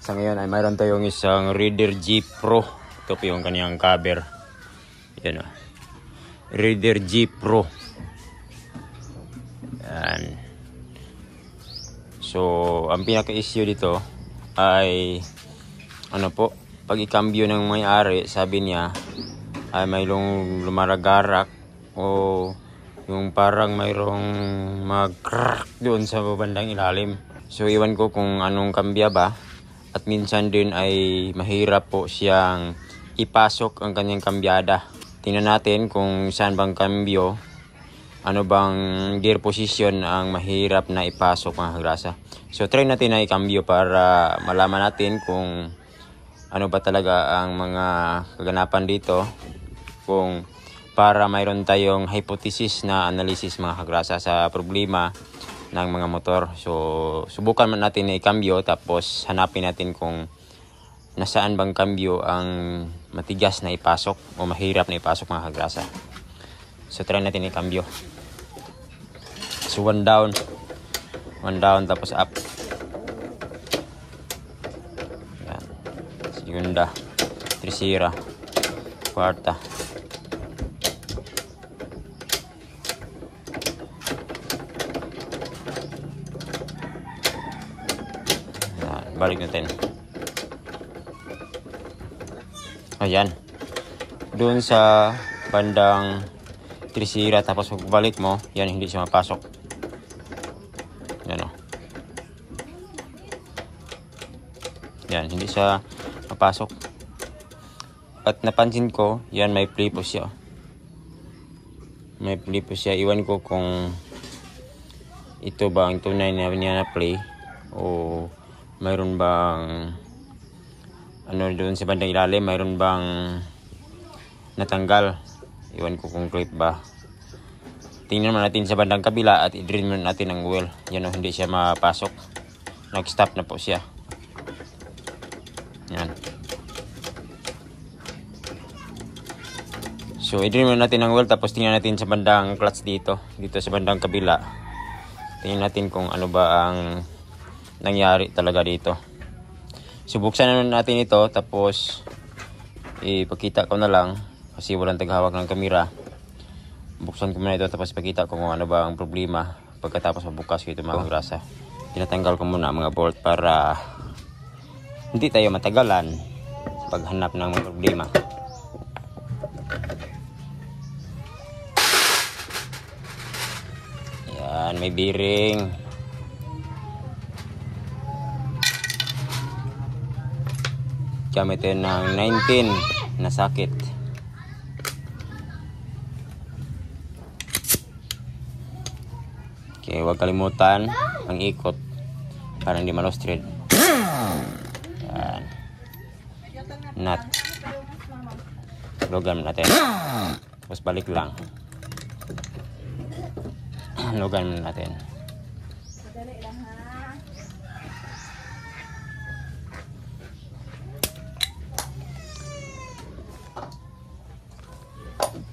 Sa ngayon ay mayroon tayong isang Raider G Pro. Ito po yung kanyang cover. Yan o. Raider G Pro. Yan. So, ang pinaka-issue dito ay ano po, pag ikambyo ng may-ari, sabi niya ay mayroong lumaragarak o yung parang mayroong mag-crack doon sa bandang ilalim. So, iwan ko kung anong kambya ba. At minsan din ay mahirap po siyang ipasok ang kanyang kambyada. Tingnan natin kung saan bang kambyo, ano bang gear position ang mahirap na ipasok mga kagrasa. So try natin na ikambyo para malaman natin kung ano ba talaga ang mga kaganapan dito. Kung para mayroon tayong hypothesis na analysis mga kagrasa sa problema ng mga motor. So, subukan man natin na ikambyo tapos hanapin natin kung nasaan bang kambyo ang matigas na ipasok o mahirap na ipasok mga kagrasa. So, try natin ikambyo. So, one down tapos up. Yan. Segunda, tercera, cuarta. Balik natin. Ayan. Doon sa bandang trisira tapos balik mo, yan hindi siya mapasok. Yan o. Yan, hindi siya mapasok. At napansin ko, yan may play po siya. May play po siya. Iwan ko kung ito ba ang tunay na niya na play o mayroon bang ano doon sa bandang ilalim, mayroon bang natanggal. Iwan ko kung clip ba. Tingnan natin sa bandang kabila at i-drill natin ang oil. Yan o, hindi siya mapasok. Nag-stop na po siya. Yan. So i-drill natin ang oil tapos tingnan natin sa bandang clutch dito. Dito sa bandang kabila. Tingnan natin kung ano ba ang nangyari talaga dito. Subuksan naman natin ito tapos ipakita ko na lang kasi walang taghawak ng kamera. Buksan ko muna ito tapos ipakita ko kung ano ba ang problema. Pagkatapos mabukas ko ito mga kagrasa. Tinatanggal ko muna mga bolt para hindi tayo matagalan paghanap ng mga problema. Yan, may bearing. Gamit yun ng 19 na sakit. Okay, huwag kalimutan ang ikot para hindi malostrid. Yan. Nut. Lugan natin. Tapos balik lang. Lugan natin.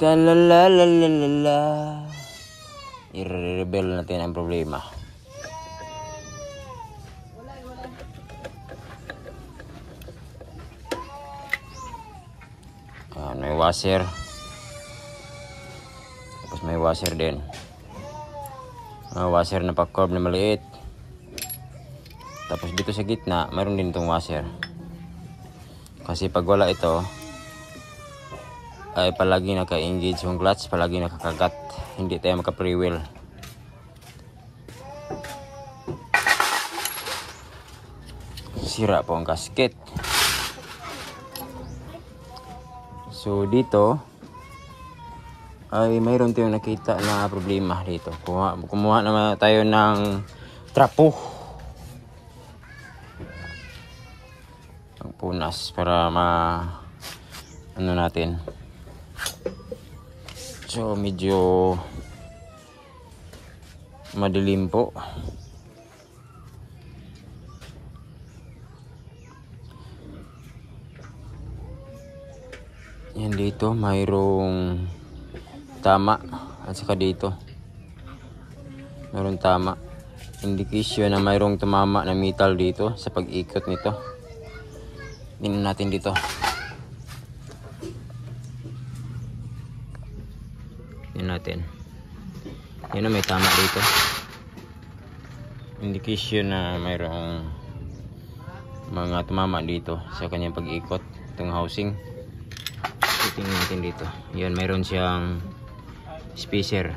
Talalalalala. I-reveal natin ang problema. May washer. Tapos may washer din. Washer na pa-curve na maliit. Tapos dito sa gitna, mayroon din itong washer. Kasi pag wala ito, ay palagi naka-engage yung clutch, palagi nakakagat, hindi tayo maka-freewheel. Sira po ang gasket. So dito ay mayroon tayong nakita na problema dito. Kumuha naman tayo ng trapo, ang punas para ano natin. So medyo madilim po. Yan dito mayroong tama at saka dito mayroong tama. Indication na mayroong tumama na metal dito sa pag-ikot nito. Tingnan natin dito. Tingnan natin. Yan na, may tama dito. Indication na mayroong mga tumama dito sa kanyang pag-ikot itong housing. Tingnan natin dito. Yan, mayroon siyang spacer.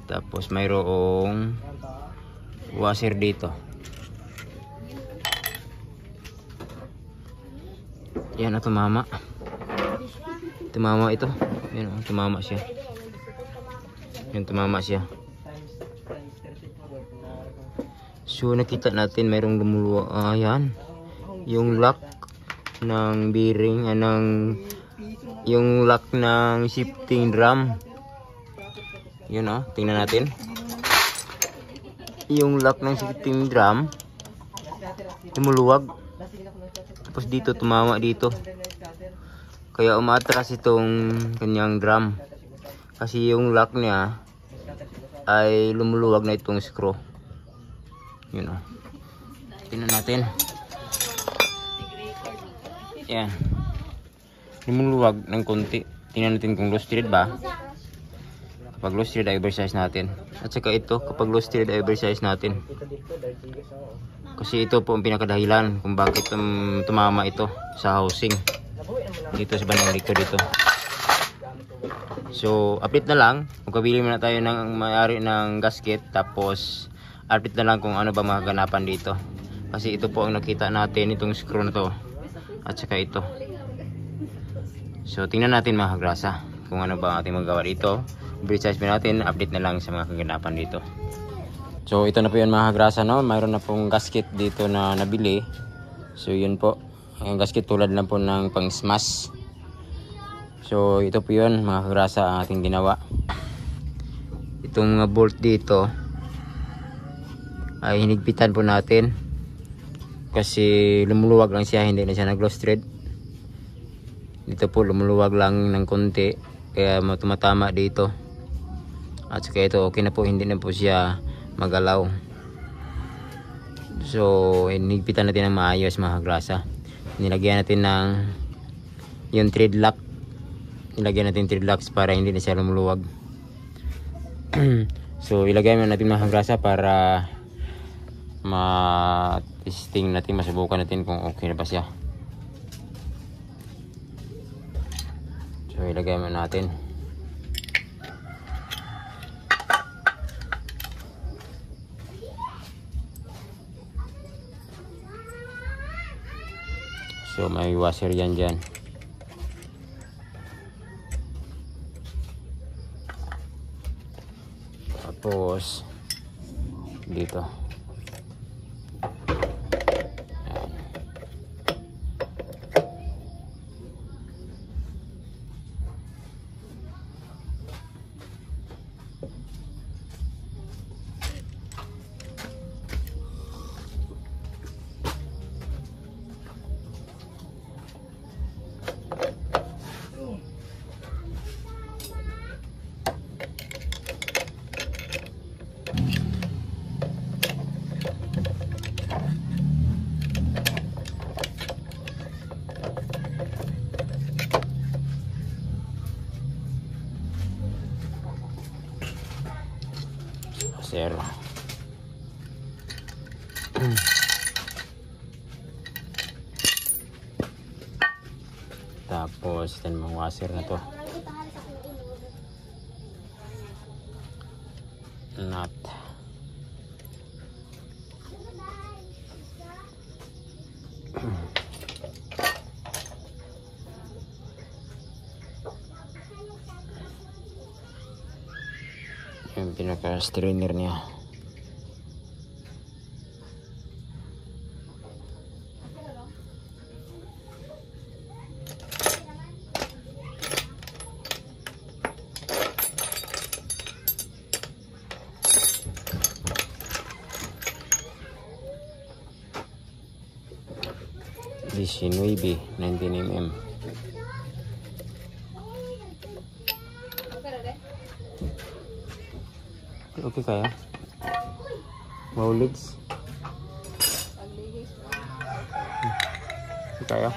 Tapos mayroong washer dito. Yan na, tumama. Tumama ito. Yan, tumama siya. Yan, tumama siya. So nakita natin mayroong lumuluwa. Ayan. Yung lock ng bearing, yung lock ng shifting drum. Yun tingnan natin. Yung lock ng shifting drum lumuluwag. Tapos dito tumama dito. Kaya umatras itong kanyang drum. Kasi yung lock niya ay lumuluwag na itong screw. Yun tingnan natin. Yan. Lumuluwag ng konti. Tingnan natin kung loose thread ba. Kapag loose thread ay oversize natin. At saka ito, kapag loose thread ay oversize natin. Kasi ito po ang pinakadahilan kung bakit tumama ito sa housing. Dito sa bandang likod dito. So, update na lang. Kung kabili muna tayo ng may-ari ng gasket. Tapos, update na lang kung ano ba magaganapan dito. Kasi ito po ang nakita natin, itong screw na to. At saka ito. So, tingnan natin mga kagrasa kung ano ba ating magawa dito. Resize natin, update na lang sa mga kaganapan dito. So, ito na po yun mga kagrasa, no? Mayroon na pong gasket dito na nabili. So, yun po. Ang gasket tulad lang po ng pang smash. So, ito po yun mga kagrasa ang ating ginawa. Itong bolt dito ay hinigpitan po natin. Kasi lumuluwag lang siya, hindi na siya nag-loose thread. Dito po lumuluwag lang ng konti, kaya tumatama dito. At saka ito okay na po, hindi na po siya magalaw. So hinigpitan natin ng maayos mga kagrasa. Nilagyan natin ng yung thread lock. Nilagyan natin thread locks para hindi na siya lumuluwag. So ilagay natin mga kagrasa para ma-testing natin, masubukan natin kung okay na ba siya. So ilagay mo natin. So may washer yan dyan. Tapos dito. Sir. Tapos ito yung washer na to. Nut. Yung pinaka-strainer niya. Shinobi 19mm. Okay kaya? Wow legs. Kaya.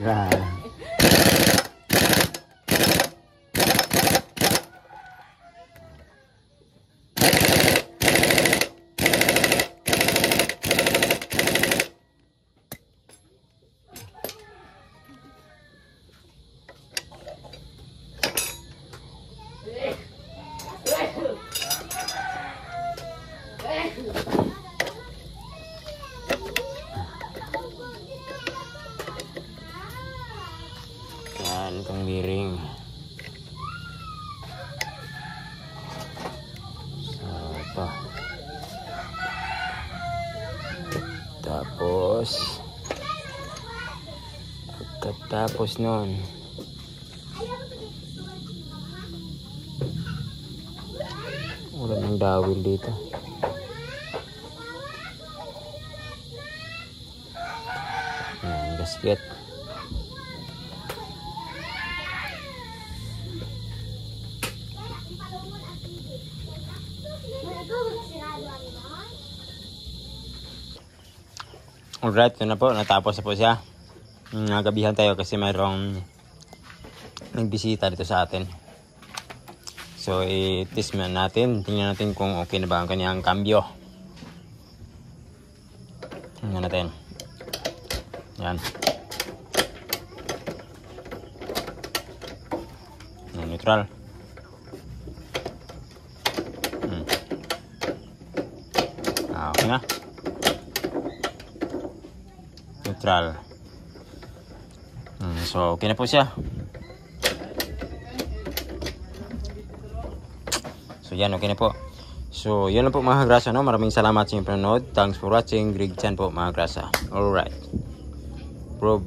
Grabe. Yan, itong miring. So, ito. Pagkatapos nun, wala nang dawil dito. Yan, gasket. Alright, yun na po. Natapos na po siya. Nagabihan tayo kasi mayroong nagbisita dito sa atin. So, i-test natin. Tingnan natin kung okay na ba ang kanyang cambio. Tingnan natin. Yan. Neutral. Okay na. Neutral. So, okay na po siya. So, yan. Okay na po. So, yun lang po mga grasa, no? Maraming salamat sa inyong panonood. Thanks for watching. Greg Chan po mga grasa. Alright. Bro.